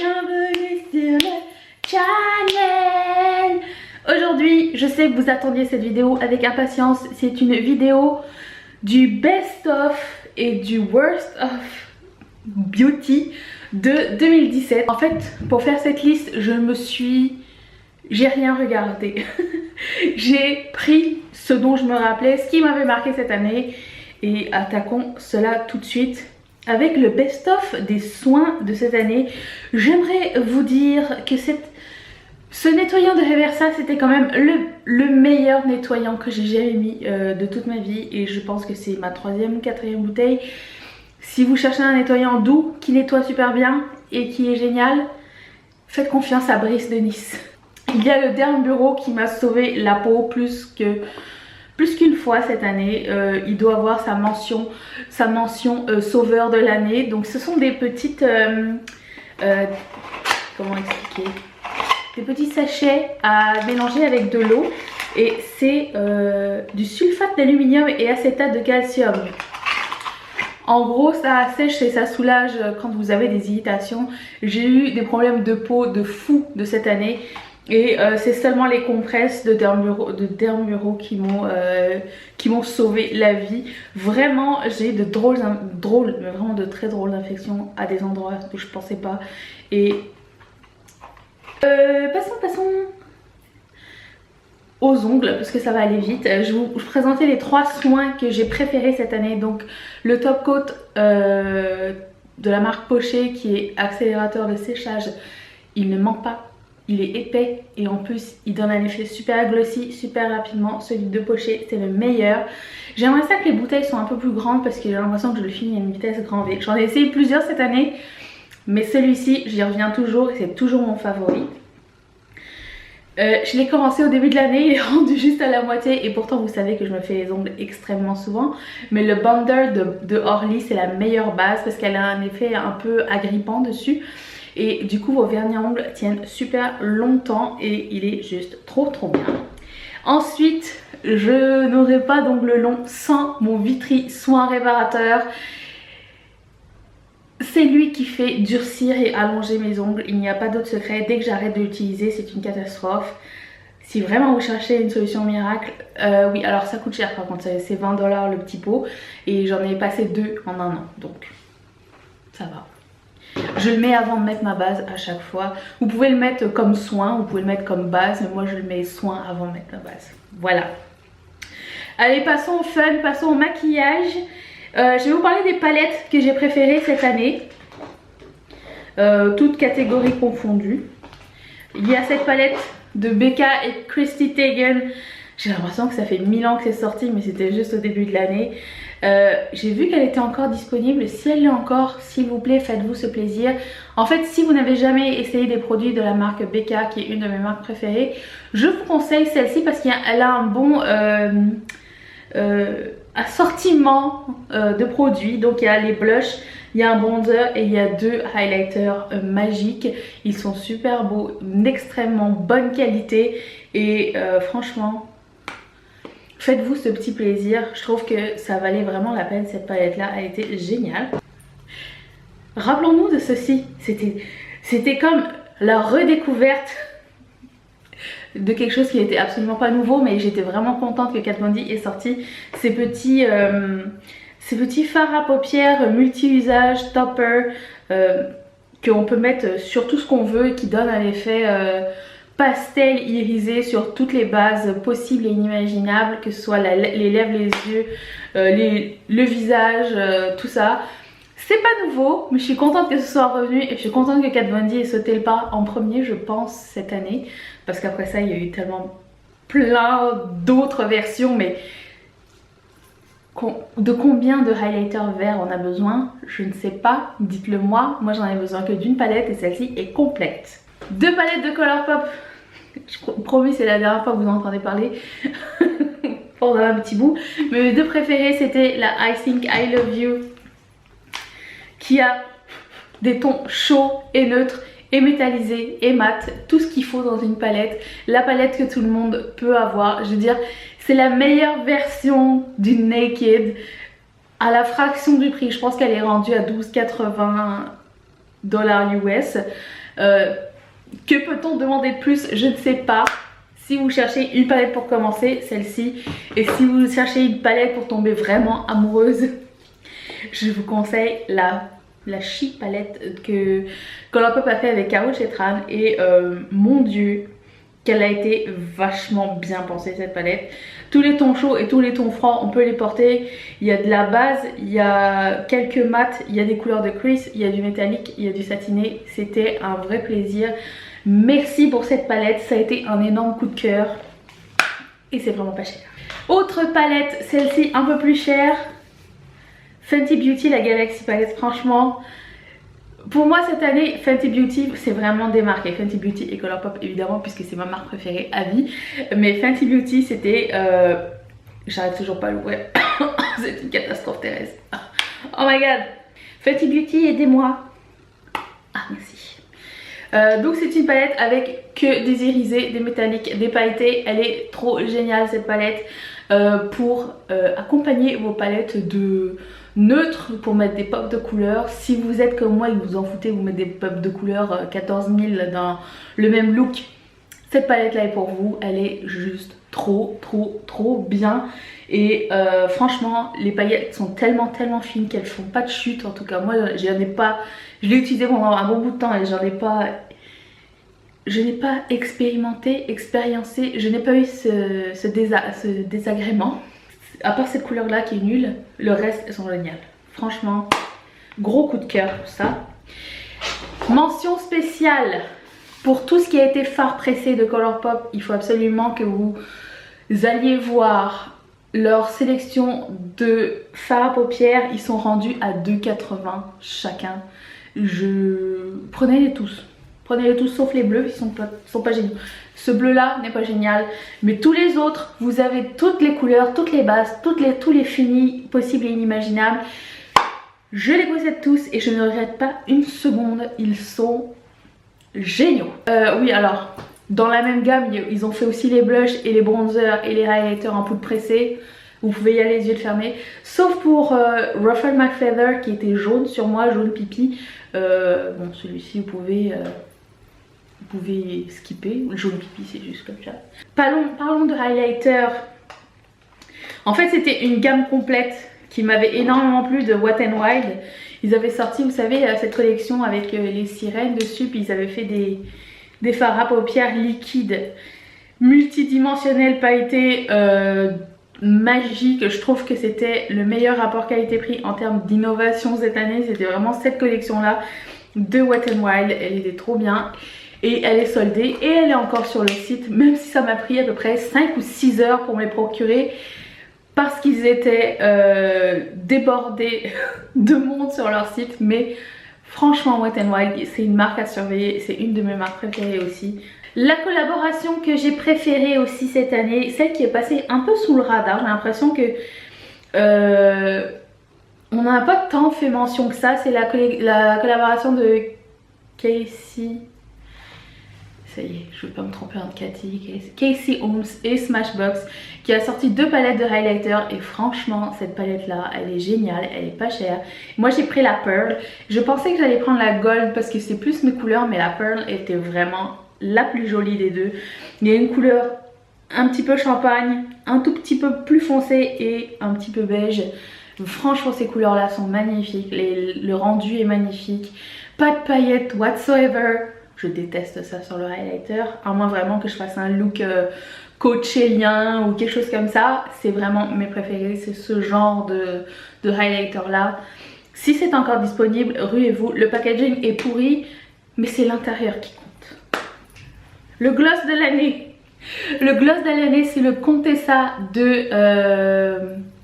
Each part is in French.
bienvenue sur le channel. Aujourd'hui, je sais que vous attendiez cette vidéo avec impatience. C'est une vidéo du best of et du worst of beauty de 2017. En fait, pour faire cette liste, j'ai rien regardé. J'ai pris ce dont je me rappelais, ce qui m'avait marqué cette année, et attaquons cela tout de suite avec le best-of des soins de cette année. J'aimerais vous dire que ce nettoyant de Reversa, c'était quand même le meilleur nettoyant que j'ai jamais mis de toute ma vie, et je pense que c'est ma 3e ou 4e bouteille. Si vous cherchez un nettoyant doux qui nettoie super bien et qui est génial, faites confiance à Brice de Nice. Il y a le Derm Bureau qui m'a sauvé la peau plus qu'une fois cette année. Il doit avoir sa mention sauveur de l'année. Donc ce sont des petites comment expliquer, des petits sachets à mélanger avec de l'eau, et c'est du sulfate d'aluminium et acétate de calcium. En gros, ça assèche et ça soulage quand vous avez des irritations. J'ai eu des problèmes de peau de fou de cette année, et c'est seulement les compresses de Derm Bureau qui m'ont sauvé la vie. Vraiment, j'ai eu de mais vraiment de très drôles infections à des endroits où je pensais pas. Et passons aux ongles, parce que ça va aller vite. Je vous présentais les 3 soins que j'ai préférés cette année. Donc le top coat de la marque Pocher, qui est accélérateur de séchage, il ne ment pas, il est épais, et en plus il donne un effet super glossy super rapidement. Celui de Pocher, c'est le meilleur. J'aimerais ça que les bouteilles soient un peu plus grandes, parce que j'ai l'impression que je le finis à une vitesse grand V. J'en ai essayé plusieurs cette année, mais celui-ci, j'y reviens toujours et c'est toujours mon favori. Je l'ai commencé au début de l'année, il est rendu juste à la moitié, et pourtant vous savez que je me fais les ongles extrêmement souvent. Mais le Bonder de Orly, c'est la meilleure base parce qu'elle a un effet un peu agrippant dessus. Et du coup vos vernis à ongles tiennent super longtemps et il est juste trop bien. Ensuite, je n'aurai pas d'ongles longs sans mon Vitry soin réparateur. C'est lui qui fait durcir et allonger mes ongles, il n'y a pas d'autre secret. Dès que j'arrête de l'utiliser, c'est une catastrophe. Si vraiment vous cherchez une solution miracle, oui, alors ça coûte cher par contre, c'est 20 $ le petit pot, et j'en ai passé 2 en 1 an, donc ça va. Je le mets avant de mettre ma base à chaque fois. Vous pouvez le mettre comme soin, vous pouvez le mettre comme base, mais moi je le mets soin avant de mettre la base. Voilà. Allez, passons au fun, passons au maquillage. Je vais vous parler des palettes que j'ai préférées cette année, toutes catégories confondues. Il y a cette palette de Becca et Christy Teigen. J'ai l'impression que ça fait 1000 ans que c'est sorti, mais c'était juste au début de l'année. J'ai vu qu'elle était encore disponible. Si elle l'est encore, s'il vous plaît, faites-vous ce plaisir. En fait, si vous n'avez jamais essayé des produits de la marque Becca, qui est une de mes marques préférées, je vous conseille celle-ci parce qu'elle a un bon assortiment de produits. Donc il y a les blushs, il y a un bronzer et il y a 2 highlighters magiques. Ils sont super beaux, d'extrêmement bonne qualité, et franchement faites-vous ce petit plaisir. Je trouve que ça valait vraiment la peine. Cette palette là a été géniale. Rappelons-nous de ceci, c'était comme la redécouverte de quelque chose qui n'était absolument pas nouveau, mais j'étais vraiment contente que Kat Von D ait sorti ces petits fards à paupières multi-usage topper qu'on peut mettre sur tout ce qu'on veut et qui donne un effet pastel irisé sur toutes les bases possibles et inimaginables, que ce soit les lèvres, les yeux, le visage, tout ça. C'est pas nouveau, mais je suis contente que ce soit revenu, et je suis contente que Kat Von D ait sauté le pas en premier, je pense, cette année. Parce qu'après ça, il y a eu tellement plein d'autres versions, mais de combien de highlighters verts on a besoin, je ne sais pas, dites-le moi. Moi j'en ai besoin que d'une palette, et celle-ci est complète. 2 palettes de Colourpop. Je promis, c'est la dernière fois que vous en entendez parler pendant un petit bout. Mais mes 2 préférées, c'était la I Think I Love You, qui a des tons chauds et neutres, et métallisés et mat, tout ce qu'il faut dans une palette. La palette que tout le monde peut avoir. Je veux dire, c'est la meilleure version d'une Naked à la fraction du prix. Je pense qu'elle est rendue à 12,80 $ US. Que peut-on demander de plus? Je ne sais pas. Si vous cherchez une palette pour commencer, celle-ci. Et si vous cherchez une palette pour tomber vraiment amoureuse, je vous conseille la chic palette que Colourpop a fait avec Caro Chetran. Et mon dieu, qu'elle a été vachement bien pensée cette palette. Tous les tons chauds et tous les tons froids, on peut les porter. Il y a de la base, il y a quelques mats, il y a des couleurs de crease, il y a du métallique, il y a du satiné. C'était un vrai plaisir. Merci pour cette palette, ça a été un énorme coup de cœur. Et c'est vraiment pas cher. Autre palette, celle-ci un peu plus chère. Fenty Beauty, la Galaxy Palette. Franchement, pour moi cette année, Fenty Beauty c'est vraiment démarqué. Fenty Beauty et Colourpop évidemment, puisque c'est ma marque préférée à vie. Mais Fenty Beauty c'était... j'arrive toujours pas à l'ouvrir. C'est une catastrophe terrestre. Oh my god. Fenty Beauty, aidez-moi. Ah merci. Donc c'est une palette avec que des irisés, des métalliques, des pailletés. Elle est trop géniale cette palette pour accompagner vos palettes de neutres, pour mettre des pops de couleurs. Si vous êtes comme moi et que vous en foutez, vous mettez des pops de couleurs 14 000 dans le même look, cette palette là est pour vous. Elle est juste trop bien. Et franchement les paillettes sont tellement fines qu'elles font pas de chute. En tout cas moi j'en ai pas, je l'ai utilisé pendant un bon bout de temps et je n'ai pas expériencé, je n'ai pas eu ce désagrément. À part cette couleur là qui est nulle, le reste elles sont géniales. Franchement gros coup de cœur pour ça. Mention spéciale pour tout ce qui a été fard pressé de Colourpop. Il faut absolument que vous alliez voir leur sélection de fards à paupières. Ils sont rendus à 2,80 € chacun. Prenez-les tous. Prenez-les tous sauf les bleus, ils sont pas géniaux. Ce bleu là n'est pas génial. Mais tous les autres, vous avez toutes les couleurs, toutes les bases, tous les finis possibles et inimaginables. Je les possède tous et je ne regrette pas une seconde. Ils sont géniaux. Oui alors, dans la même gamme, ils ont fait aussi les blushs et les bronzers et les highlighters en poudre pressée. Vous pouvez y aller les yeux fermés. Sauf pour Ruffle My Feather qui était jaune sur moi, jaune pipi. Bon celui-ci vous pouvez skipper. Le jaune pipi c'est juste comme ça. Parlons de highlighter. En fait c'était une gamme complète qui m'avait énormément plu de Wet n Wild. Ils avaient sorti, vous savez, cette collection avec les sirènes dessus. Puis ils avaient fait des fards à paupières liquides, multidimensionnels, pailletés, magiques. Je trouve que c'était le meilleur rapport qualité-prix en termes d'innovation cette année. C'était vraiment cette collection là de Wet n Wild. Elle était trop bien. Et elle est soldée et elle est encore sur le site, même si ça m'a pris à peu près 5 ou 6 heures pour me les procurer parce qu'ils étaient débordés de monde sur leur site. Mais franchement Wet n Wild c'est une marque à surveiller, c'est une de mes marques préférées aussi. La collaboration que j'ai préférée aussi cette année, celle qui est passée un peu sous le radar, j'ai l'impression que on n'a pas tant fait mention que ça, c'est la collaboration de Casey. Ça y est, je ne veux pas me tromper entre Casey Holmes et Smashbox qui a sorti 2 palettes de highlighter. Et franchement cette palette là elle est géniale, elle est pas chère. Moi j'ai pris la Pearl. Je pensais que j'allais prendre la Gold parce que c'est plus mes couleurs, mais la Pearl était vraiment la plus jolie des deux. Il y a une couleur un petit peu champagne, un tout petit peu plus foncé et un petit peu beige. Franchement ces couleurs là sont magnifiques, le rendu est magnifique. Pas de paillettes whatsoever. Je déteste ça sur le highlighter, à moins vraiment que je fasse un look coachélien ou quelque chose comme ça. C'est vraiment mes préférés, c'est ce genre de highlighter là. Si c'est encore disponible, ruez-vous. Le packaging est pourri, mais c'est l'intérieur qui compte. Le gloss de l'année. Le gloss de l'année, c'est le Contessa de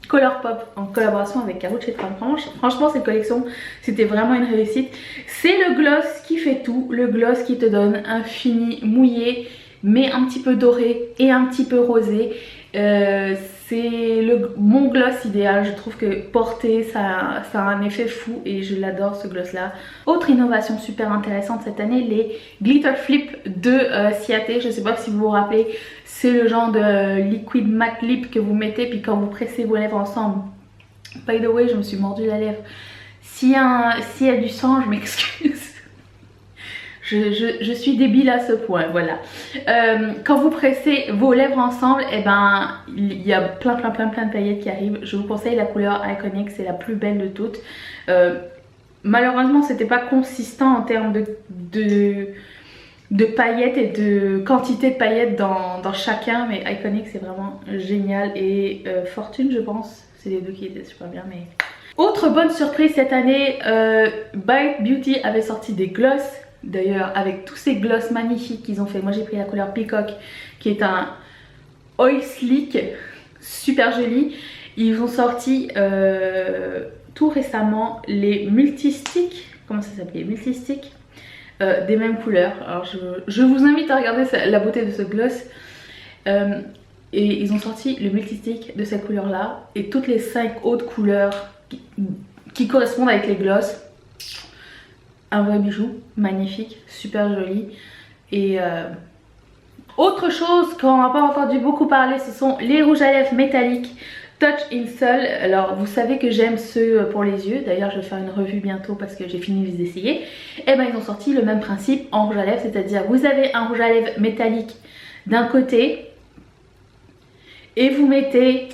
Colourpop en collaboration avec Caro Chetran. Franchement cette collection c'était vraiment une réussite. C'est le gloss qui fait tout, le gloss qui te donne un fini mouillé mais un petit peu doré et un petit peu rosé. C'est mon gloss idéal. Je trouve que porter ça a un effet fou et je l'adore ce gloss là. Autre innovation super intéressante cette année, les Glitter Flip de Ciate. Je sais pas si vous vous rappelez, c'est le genre de liquid matte lip que vous mettez puis quand vous pressez vos lèvres ensemble. By the way je me suis mordu la lèvre. S'il y a du sang je m'excuse. Je suis débile à ce point, voilà. Quand vous pressez vos lèvres ensemble, et ben il y a plein de paillettes qui arrivent. Je vous conseille la couleur Iconic, c'est la plus belle de toutes. Malheureusement c'était pas consistant en termes de paillettes et de quantité de paillettes dans chacun, mais Iconic c'est vraiment génial. Et Fortune je pense, c'est les deux qui étaient super bien. Mais autre bonne surprise cette année, Bite Beauty avait sorti des gloss. D'ailleurs avec tous ces gloss magnifiques qu'ils ont fait, moi j'ai pris la couleur Peacock qui est un oil slick super joli. Ils ont sorti tout récemment les multisticks, comment ça s'appelait, multisticks des mêmes couleurs. Alors je vous invite à regarder la beauté de ce gloss. Et ils ont sorti le multistick de cette couleur là et toutes les 5 autres couleurs qui correspondent avec les gloss. Un vrai bijou, magnifique, super joli. Et autre chose qu'on n'a pas entendu beaucoup parler, ce sont les rouges à lèvres métalliques Touch in Sol. Alors vous savez que j'aime ceux pour les yeux, d'ailleurs je vais faire une revue bientôt parce que j'ai fini de les essayer. Et ben ils ont sorti le même principe en rouge à lèvres, c'est-à-dire vous avez un rouge à lèvres métallique d'un côté et vous mettez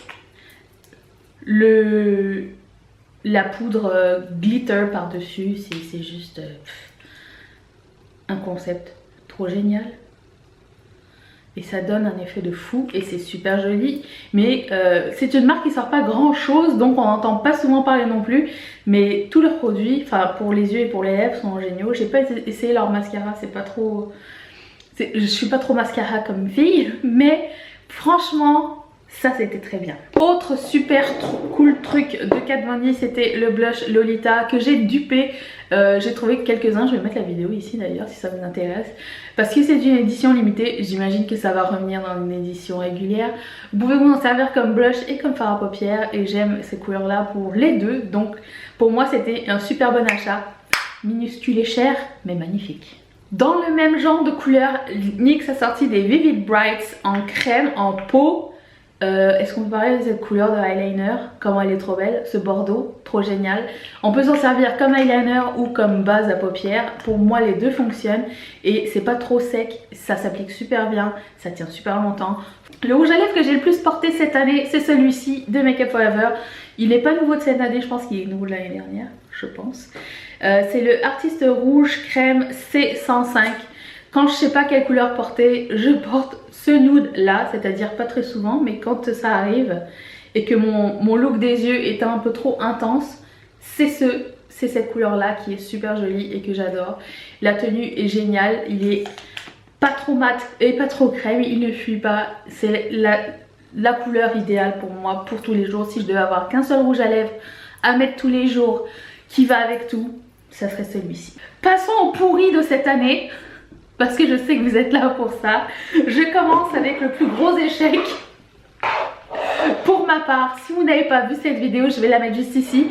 la poudre glitter par dessus. C'est juste un concept trop génial et ça donne un effet de fou et c'est super joli. Mais c'est une marque qui sort pas grand chose, donc on n'entend pas souvent parler non plus, mais tous leurs produits, enfin pour les yeux et pour les lèvres, sont géniaux. J'ai pas essayé leur mascara, c'est pas trop, je suis pas trop mascara comme fille, mais franchement ça c'était très bien. Autre super cool truc de Kat Von D, c'était le blush Lolita que j'ai dupé. J'ai trouvé quelques-uns, je vais mettre la vidéo ici d'ailleurs si ça vous intéresse. Parce que c'est une édition limitée, j'imagine que ça va revenir dans une édition régulière. Vous pouvez vous en servir comme blush et comme fard à paupières et j'aime ces couleurs là pour les deux. Donc pour moi c'était un super bon achat. Minuscule et cher mais magnifique. Dans le même genre de couleur, NYX a sorti des Vivid Brights en crème, en peau. Est-ce qu'on peut parler de cette couleur de eyeliner? Comment elle est trop belle, ce bordeaux, trop génial. On peut s'en servir comme eyeliner ou comme base à paupières. Pour moi les deux fonctionnent et c'est pas trop sec, ça s'applique super bien, ça tient super longtemps. Le rouge à lèvres que j'ai le plus porté cette année, c'est celui-ci de Make Up For Ever. Il n'est pas nouveau de cette année, je pense qu'il est nouveau de l'année dernière, je pense. C'est le Artiste Rouge Crème C105. Quand je sais pas quelle couleur porter, je porte ce nude là, c'est-à-dire pas très souvent, mais quand ça arrive et que mon look des yeux est un peu trop intense, c'est cette couleur là qui est super jolie et que j'adore. La tenue est géniale, il est pas trop mat et pas trop crème, il ne fuit pas, c'est la couleur idéale pour moi pour tous les jours. Si je devais avoir qu'un seul rouge à lèvres à mettre tous les jours qui va avec tout, ça serait celui-ci. Passons au pourri de cette année. Parce que je sais que vous êtes là pour ça. Je commence avec le plus gros échec pour ma part. Si vous n'avez pas vu cette vidéo, je vais la mettre juste ici.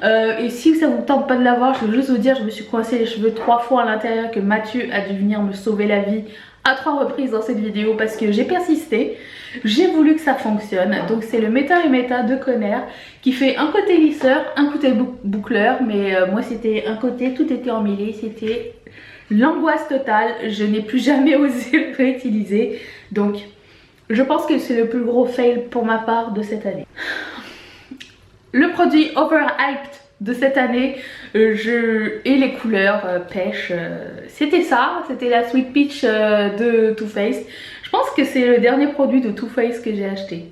Et si ça vous tente pas de la voir, je veux juste vous dire, je me suis coincé les cheveux 3 fois à l'intérieur, que Mathieu a dû venir me sauver la vie à 3 reprises dans cette vidéo parce que j'ai persisté. J'ai voulu que ça fonctionne. Donc c'est le Meta et Meta de Conair qui fait un côté lisseur, un côté boucleur. Mais moi c'était un côté, tout était emmêlé, c'était l'angoisse totale. Je n'ai plus jamais osé le réutiliser. Donc je pense que c'est le plus gros fail pour ma part de cette année. Le produit overhyped de cette année, et les couleurs pêche, c'était ça, c'était la Sweet Peach de Too Faced. Je pense que c'est le dernier produit de Too Faced que j'ai acheté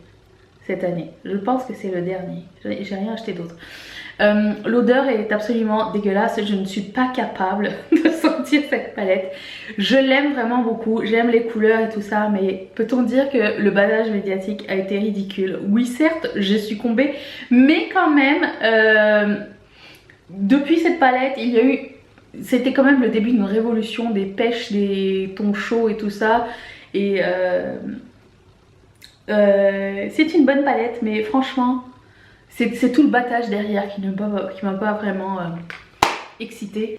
cette année. Je pense que c'est le dernier, j'ai rien acheté d'autre. L'odeur est absolument dégueulasse, je ne suis pas capable de sentir cette palette. Je l'aime vraiment beaucoup, j'aime les couleurs et tout ça, mais peut-on dire que le battage médiatique a été ridicule? Oui certes, j'ai succombé, mais quand même, depuis cette palette, il y a eu... C'était quand même le début d'une révolution des pêches, des tons chauds et tout ça. Et c'est une bonne palette, mais franchement... C'est tout le battage derrière qui m'a pas vraiment excitée.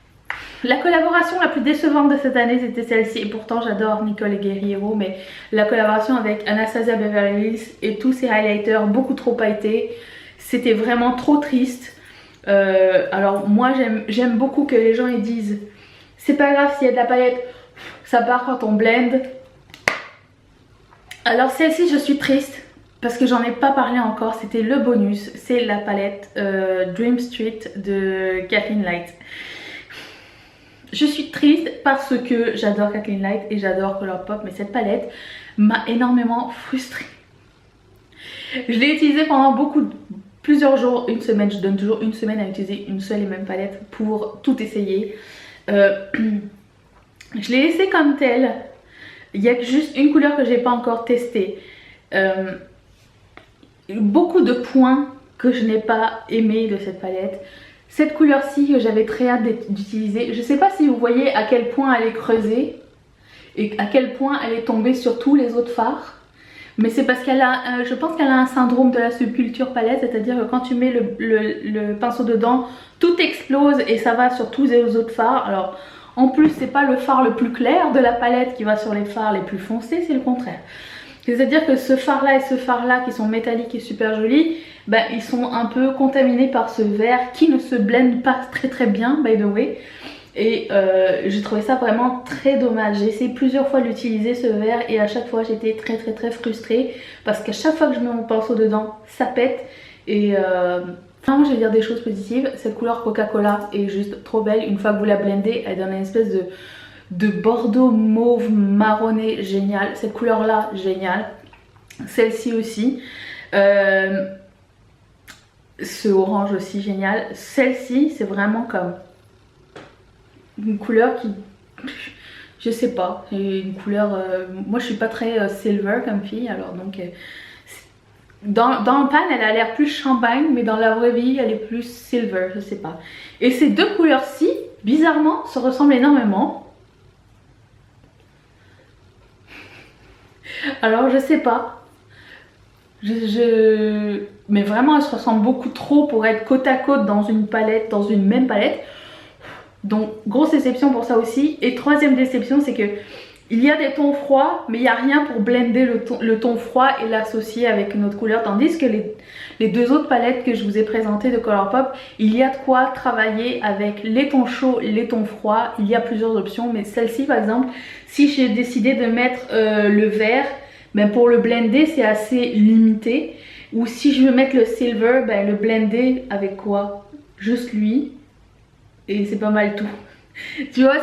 La collaboration la plus décevante de cette année, c'était celle-ci. Et pourtant, j'adore Nicole Guerriero, mais la collaboration avec Anastasia Beverly Hills et tous ses highlighters beaucoup trop pailletés, c'était vraiment trop triste. Alors moi, j'aime beaucoup que les gens ils disent C'est pas grave s'il y a de la palette, ça part quand on blende. Alors celle-ci je suis triste parce que j'en ai pas parlé encore, c'était le bonus. C'est la palette Dream Street de Kathleen Light. Je suis triste parce que j'adore Kathleen Light et j'adore Colourpop, mais cette palette m'a énormément frustrée. Je l'ai utilisée pendant plusieurs jours, une semaine. Je donne toujours une semaine à utiliser une seule et même palette pour tout essayer. Je l'ai laissée comme telle. Il y a juste une couleur que j'ai pas encore testée. Beaucoup de points que je n'ai pas aimé de cette palette. Cette couleur-ci que j'avais très hâte d'utiliser. Je sais pas si vous voyez à quel point elle est creusée et à quel point elle est tombée sur tous les autres fards. Mais c'est parce qu'elle a, je pense qu'elle a un syndrome de la subculture palette, c'est-à-dire que quand tu mets le pinceau dedans, tout explose et ça va sur tous les autres fards. Alors en plus c'est pas le fard le plus clair de la palette qui va sur les fards les plus foncés, c'est le contraire. C'est-à-dire que ce fard là et ce fard là qui sont métalliques et super jolis, bah, ils sont un peu contaminés par ce vert qui ne se blende pas très bien, by the way. Et j'ai trouvé ça vraiment très dommage. J'ai essayé plusieurs fois de l'utiliser ce vert et à chaque fois j'étais très frustrée parce qu'à chaque fois que je mets mon pinceau dedans ça pète. Et vraiment je vais dire des choses positives. Cette couleur Coca-Cola est juste trop belle. Une fois que vous la blendez, elle donne une espèce de bordeaux mauve marronné génial. Cette couleur là génial. Celle-ci aussi. Ce orange aussi génial. Celle-ci c'est vraiment comme une couleur qui, je sais pas, une couleur, moi je suis pas très silver comme fille, alors donc dans le pan elle a l'air plus champagne, mais dans la vraie vie elle est plus silver, je sais pas. Et ces deux couleurs-ci, bizarrement, se ressemblent énormément. Alors je sais pas, mais vraiment elles se ressemblent beaucoup trop pour être côte à côte dans une palette, dans une même palette. Donc grosse déception pour ça aussi. Et troisième déception, c'est que il y a des tons froids mais il n'y a rien pour blender le ton froid et l'associer avec une autre couleur. Tandis que les deux autres palettes que je vous ai présentées de Colourpop, il y a de quoi travailler avec les tons chauds et les tons froids. Il y a plusieurs options, mais celle-ci par exemple, si j'ai décidé de mettre le vert, ben pour le blender c'est assez limité. Ou si je veux mettre le silver, ben le blender avec quoi? Juste lui. Et c'est pas mal tout. Tu vois,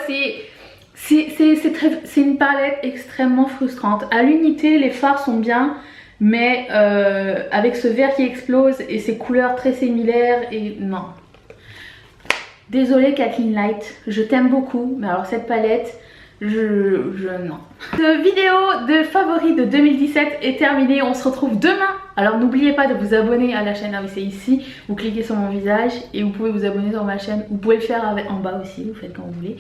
c'est une palette extrêmement frustrante. À l'unité, les fards sont bien, mais avec ce vert qui explose et ces couleurs très similaires, et non. Désolée Kathleen Light, je t'aime beaucoup, mais alors cette palette, non. Cette vidéo de favoris de 2017 est terminée, on se retrouve demain. Alors n'oubliez pas de vous abonner à la chaîne, c'est ici, vous cliquez sur mon visage et vous pouvez vous abonner sur ma chaîne, vous pouvez le faire en bas aussi, vous faites quand vous voulez.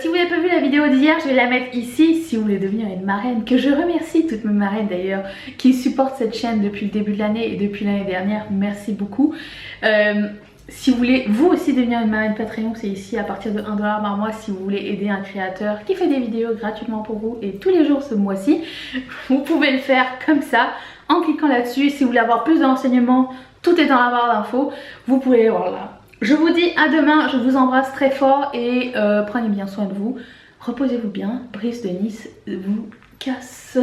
Si vous n'avez pas vu la vidéo d'hier, je vais la mettre ici si vous voulez devenir une marraine, que je remercie toutes mes marraines d'ailleurs qui supportent cette chaîne depuis le début de l'année et depuis l'année dernière, merci beaucoup. Si vous voulez vous aussi devenir une marraine Patreon, c'est ici à partir de 1$ par mois si vous voulez aider un créateur qui fait des vidéos gratuitement pour vous et tous les jours ce mois-ci. Vous pouvez le faire comme ça en cliquant là-dessus. Si vous voulez avoir plus de renseignements, tout est dans la barre d'infos, vous pouvez les voir là. Je vous dis à demain, je vous embrasse très fort et prenez bien soin de vous. Reposez-vous bien, Brice de Nice vous casse.